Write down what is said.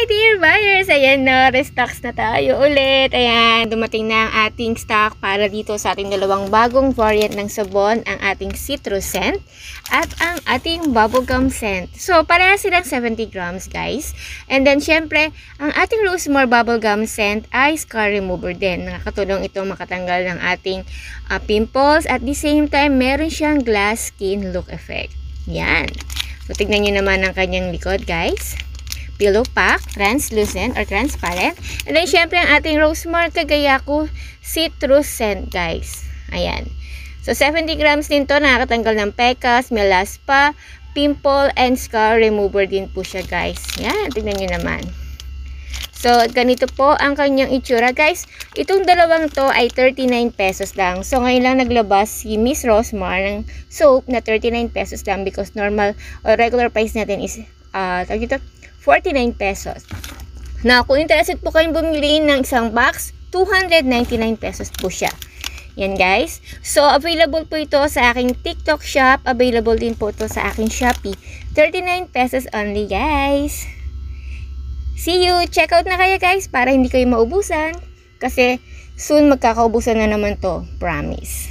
my dear buyers! Ayan na, restocks na tayo ulit. Ayan, dumating na ang ating stock para dito sa ating dalawang bagong variant ng sabon, ang ating citrus scent at ang ating bubblegum scent. So, parehas silang 70 grams, guys. And then, syempre, ang ating rosemary bubblegum scent ay scar remover din. Nakakatulong ito makatanggal ng ating pimples. At the same time, meron siyang glass skin look effect. Yan. So, tignan nyo naman ang kanyang likod, guys. Pillow pack, translucent or transparent. And then, syempre, ang ating rosemary kagayako citrus scent, guys. Ayan. So, 70 grams din to. Nakakatanggal ng pecas, melaspa, pimple, and scar remover din po siya, guys. Yan. Tignan nyo naman. So, ganito po ang kanyang itsura, guys. Itong dalawang to ay 39 pesos lang. So, ngayon lang naglabas si Miss Rosemary ng soap na 39 pesos lang because normal or regular price natin is 49 pesos. Now, kung interested po kayong bumili ng isang box, 299 pesos po siya. Yan, guys. So, available po ito sa aking TikTok shop. Available din po ito sa aking Shopee. 39 pesos only, guys. See you! Check out na kayo, guys, para hindi kayo maubusan. Kasi soon magkakaubusan na naman to. Promise.